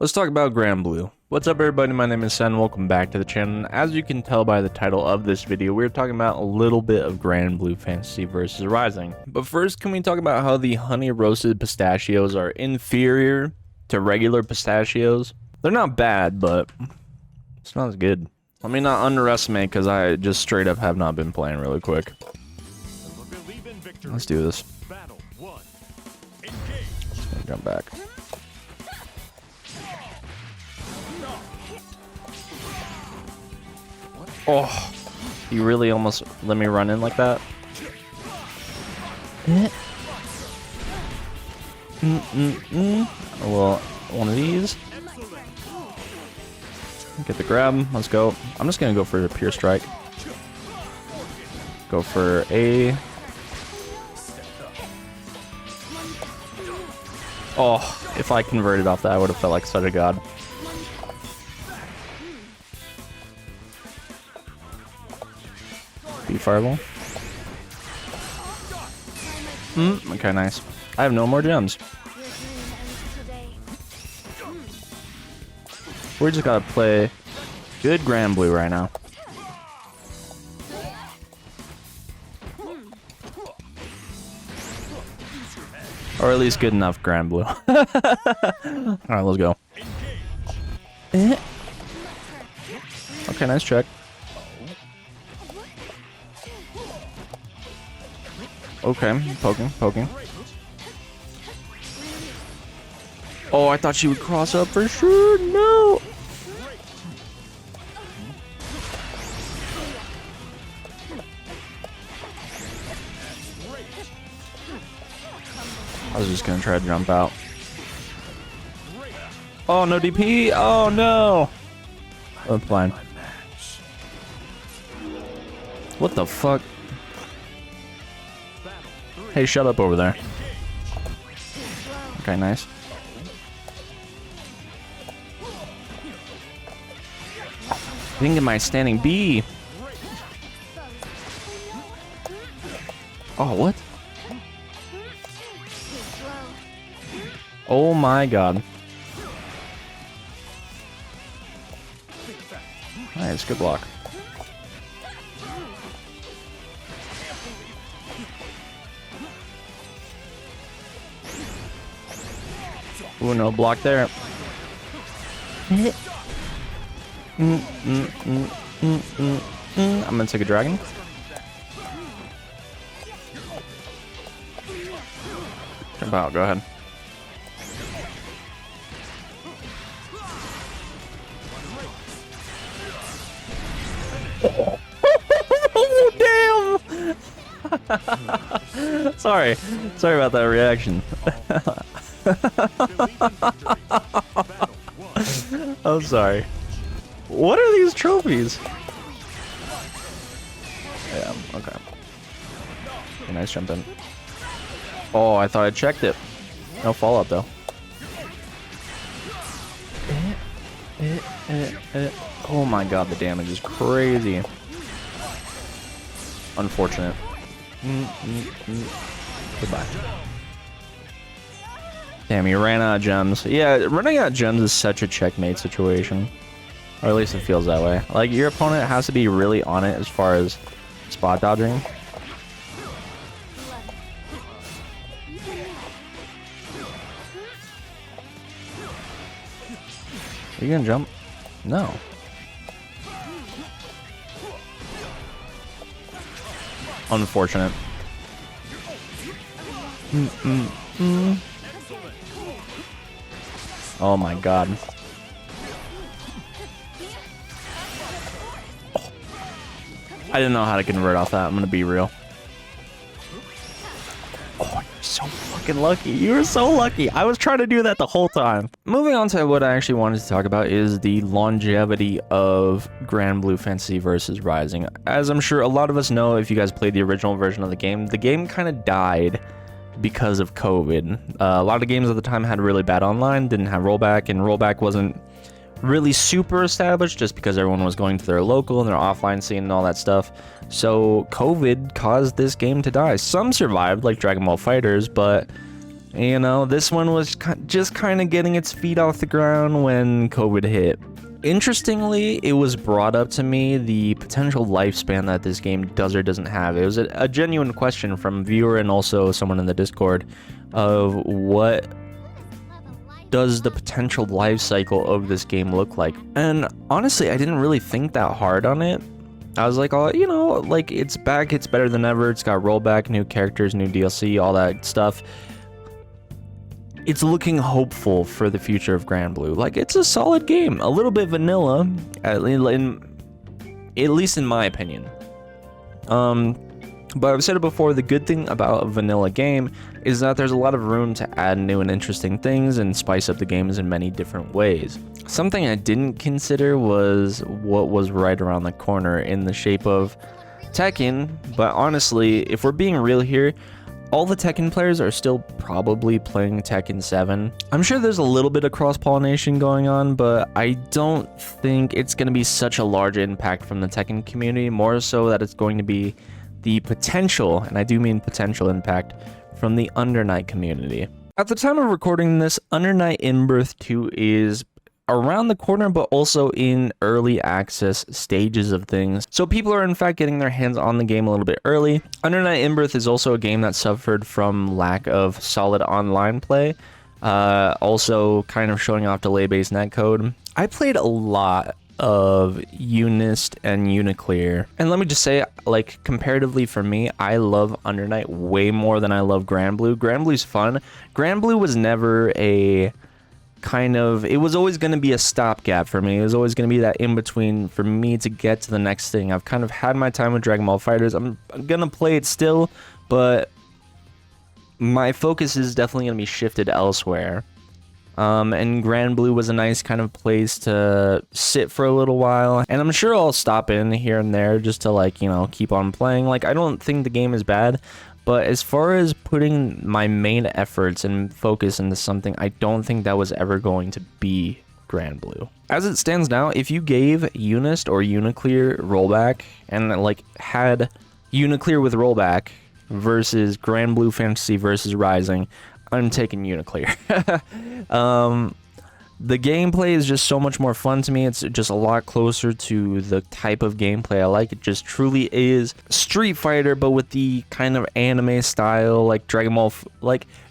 Let's talk about Granblue. What's up everybody, my name is Sen, welcome back to the channel. As you can tell by the title of this video, we're talking about a little bit of Granblue Fantasy vs. Rising. But first, can we talk about how the honey roasted pistachios are inferior to regular pistachios? They're not bad, but it's not as good. Let me not underestimate because I just straight up have not been playing really quick. Let's do this. Just gonna jump back. Oh, he really almost let me run in like that. Well, one of these. Get the grab. Let's go. I'm just gonna go for a pure strike. Go for a. Oh, if I converted off that, I would have felt like such a god. Fireball. Okay, nice. I have no more gems. We just gotta play good Granblue right now. Or at least good enough Granblue. Alright, let's go. Okay, nice check. Okay, poking. Oh, I thought she would cross up for sure. No. I was just gonna try to jump out. Oh, no DP. Oh, no. I'm fine. What the fuck? Hey, shut up over there. Okay, nice. I didn't get my standing B. Oh, what? Oh my god. Nice, good block. Ooh, no block there. I'm gonna take a dragon. Jump out, go ahead. Oh, damn! Sorry about that reaction. I'm sorry. What are these trophies? Yeah, okay. Okay, nice jump in. Oh, I thought I checked it. No follow-up though. Oh my god, the damage is crazy. Unfortunate. Goodbye. Damn, he ran out of gems. Yeah, running out of gems is such a checkmate situation. Or at least it feels that way. Like, your opponent has to be really on it as far as spot dodging. Are you gonna jump? No. Unfortunate. Oh my god. Oh. I didn't know how to convert off that, I'm gonna be real. Oh, you're so fucking lucky. You were so lucky. I was trying to do that the whole time. Moving on to what I actually wanted to talk about is the longevity of Granblue Fantasy vs. Rising. As I'm sure a lot of us know, if you guys played the original version of the game kind of died because of COVID. A lot of games at the time had really bad online, didn't have rollback, and rollback wasn't really super established just because everyone was going to their local and their offline scene and all that stuff. So COVID caused this game to die. Some survived, like Dragon Ball FighterZ, but You know, this one was just kind of getting its feet off the ground when COVID hit. Interestingly, it was brought up to me the potential lifespan that this game does or doesn't have. It was a genuine question from a viewer and also someone in the Discord of what does the potential life cycle of this game look like. And honestly, I didn't really think that hard on it. I was like, oh, you know, like, it's back, it's better than ever, it's got rollback, new characters, new DLC, all that stuff. It's looking hopeful for the future of Granblue. Like, it's a solid game, a little bit vanilla, at least in my opinion. But I've said it before, the good thing about a vanilla game is that there's a lot of room to add new and interesting things and spice up the games in many different ways. Something I didn't consider was what was right around the corner in the shape of Tekken, but honestly, if we're being real here, all the Tekken players are still probably playing Tekken 7. I'm sure there's a little bit of cross-pollination going on, but I don't think it's going to be such a large impact from the Tekken community, more so that it's going to be the potential, and I do mean potential impact, from the Under Night community. At the time of recording this, Under Night In-Birth 2 is around the corner, but also in early access stages of things. So people are in fact getting their hands on the game a little bit early. Under Night In-Birth is also a game that suffered from lack of solid online play, also kind of showing off delay-based netcode. I played a lot of Unist and Uniclear, and let me just say, like, comparatively for me, I love Under Night way more than I love Granblue. Granblue's fun. Granblue was never a kind of, it was always going to be a stopgap for me. It was always going to be that in between for me to get to the next thing. I've kind of had my time with Dragon Ball FighterZ. I'm going to play it still, but my focus is definitely going to be shifted elsewhere. And Granblue was a nice kind of place to sit for a little while, and I'm sure I'll stop in here and there just to, like, you know, keep on playing. Like, I don't think the game is bad, but as far as putting my main efforts and focus into something, I don't think that was ever going to be Granblue. As it stands now, if you gave Unist or Uniclear rollback and, like, had Uniclear with rollback versus Granblue Fantasy versus Rising, I'm taking Uniclear. The gameplay is just so much more fun to me. It's just a lot closer to the type of gameplay I like. It just truly is Street Fighter, but with the kind of anime style, like Dragon Ball,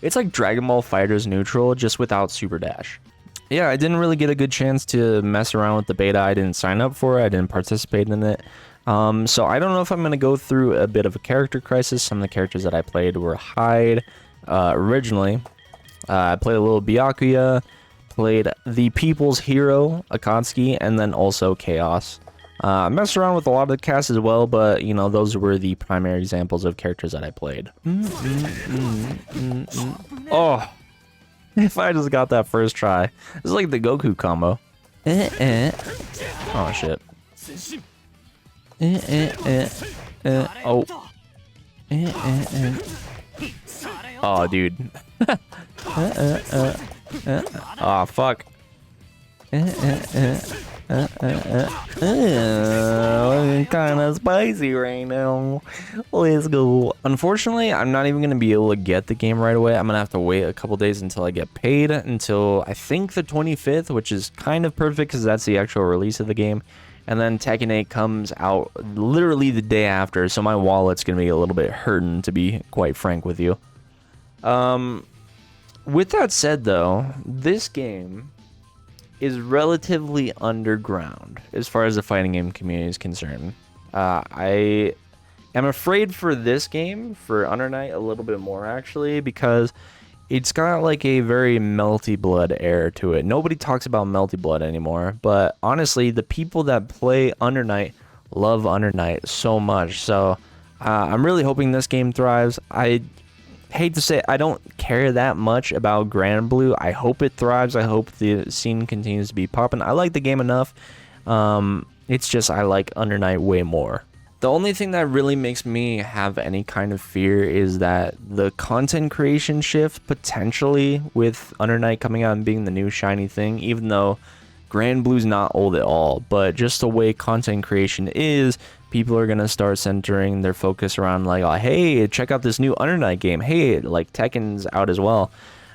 it's like Dragon Ball FighterZ Neutral, just without Super Dash. Yeah, I didn't really get a good chance to mess around with the beta. I didn't sign up for it. I didn't participate in it. So I don't know if I'm going to go through a bit of a character crisis. Some of the characters that I played were Hyde originally. I played a little Byakuya, played the People's Hero, Akatsuki, and then also Chaos. I messed around with a lot of the cast as well, but, you know, those were the primary examples of characters that I played. Oh, if I just got that first try. It's like the Goku combo. Oh, shit. Oh. Oh, dude. Oh, fuck. Kind of spicy right now. Let's go. Unfortunately, I'm not even going to be able to get the game right away. I'm going to have to wait a couple days until I get paid, until I think the 25th, which is kind of perfect because that's the actual release of the game. And then Tekken 8 comes out literally the day after, so my wallet's going to be a little bit hurting, to be quite frank with you. With that said, though, this game is relatively underground as far as the fighting game community is concerned. I am afraid for this game, for Under Night, a little bit more, actually, because it's got like a very Melty Blood air to it. Nobody talks about Melty Blood anymore, but honestly, the people that play Under Night love Under Night so much. So I'm really hoping this game thrives. I hate to say it, I don't care that much about Granblue. I hope it thrives. I hope the scene continues to be popping. I like the game enough. It's just I like Under Night way more. The only thing that really makes me have any kind of fear is that the content creation shift, potentially, with Under Night coming out and being the new shiny thing, even though Granblue's not old at all, but just the way content creation is, people are gonna start centering their focus around like, oh, hey, check out this new Under Night game. Hey, like Tekken's out as well.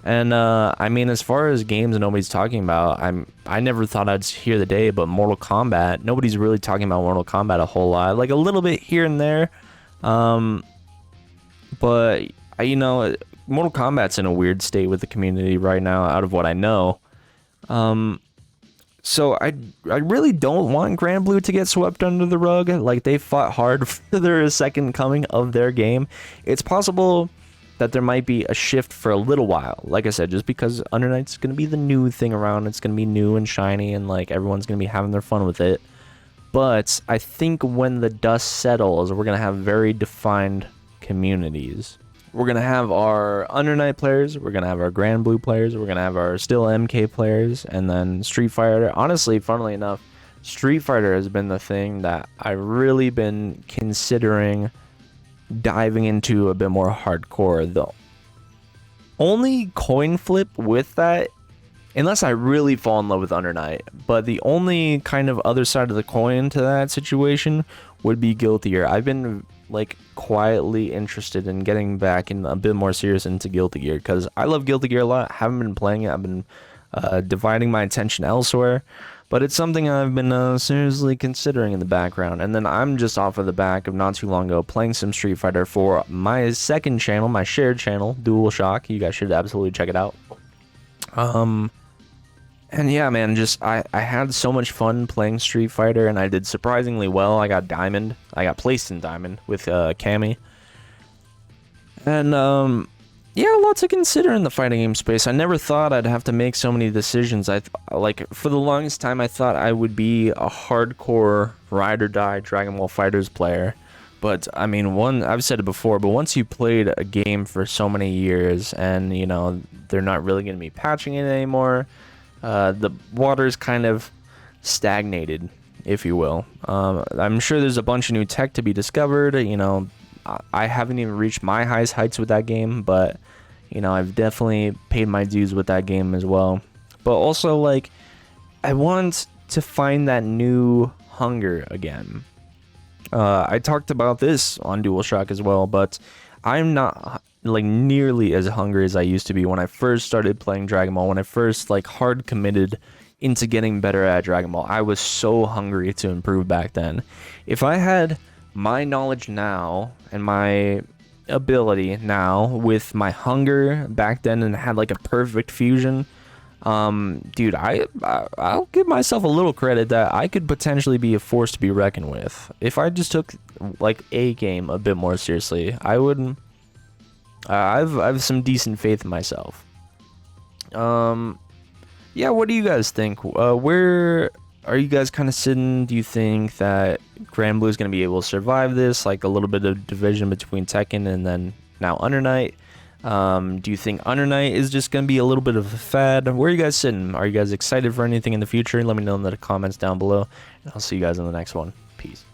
And I mean, as far as games nobody's talking about, I never thought I'd hear the day, but Mortal Kombat. Nobody's really talking about Mortal Kombat a whole lot, like a little bit here and there. But you know, Mortal Kombat's in a weird state with the community right now, out of what I know. So I really don't want Granblue to get swept under the rug. Like, they fought hard for their second coming of their game. It's possible that there might be a shift for a little while. Like I said, just because Under Night's going to be the new thing around. It's going to be new and shiny, and like everyone's going to be having their fun with it. But I think when the dust settles, we're going to have very defined communities. We're going to have our Under Night players, we're going to have our Granblue players, we're going to have our still MK players, and then Street Fighter. Honestly, funnily enough, Street Fighter has been the thing that I've really been considering diving into a bit more hardcore. The only coin flip with that, unless I really fall in love with Under Night, but the only kind of other side of the coin to that situation would be Guilty Gear. I've been like quietly interested in getting back in a bit more serious into Guilty Gear, because I love Guilty Gear a lot. I haven't been playing it. I've been dividing my attention elsewhere, but it's something I've been seriously considering in the background. And then I'm just off of the back of not too long ago playing some Street Fighter for my second channel, my shared channel, Dual Shock. You guys should absolutely check it out. And yeah, man, just I had so much fun playing Street Fighter, and I did surprisingly well. I got Diamond. I got placed in Diamond with Cammy. And yeah, lots to consider in the fighting game space. I never thought I'd have to make so many decisions. Like, for the longest time, I thought I would be a hardcore ride or die Dragon Ball FighterZ player. But I mean, I've said it before, but once you played a game for so many years, and you know they're not really going to be patching it anymore, the water's kind of stagnated, if you will. I'm sure there's a bunch of new tech to be discovered. You know, I haven't even reached my highest heights with that game, but you know, I've definitely paid my dues with that game as well. But also, like, I want to find that new hunger again. I talked about this on DualShock as well, but I'm not like nearly as hungry as I used to be when I first started playing Dragon Ball. When I first like hard committed into getting better at Dragon Ball, I was so hungry to improve back then. If I had my knowledge now and my ability now with my hunger back then and had like a perfect fusion, dude, I'll give myself a little credit that I could potentially be a force to be reckoned with. If I just took like a game a bit more seriously, I would. I've some decent faith in myself. Yeah, what do you guys think? Where are you guys kind of sitting? Do you think that Granblue is going to be able to survive this? Like a little bit of division between Tekken and then now Under Night. Do you think Under Night is just going to be a little bit of a fad? Where are you guys sitting? Are you guys excited for anything in the future? Let me know in the comments down below. And I'll see you guys in the next one. Peace.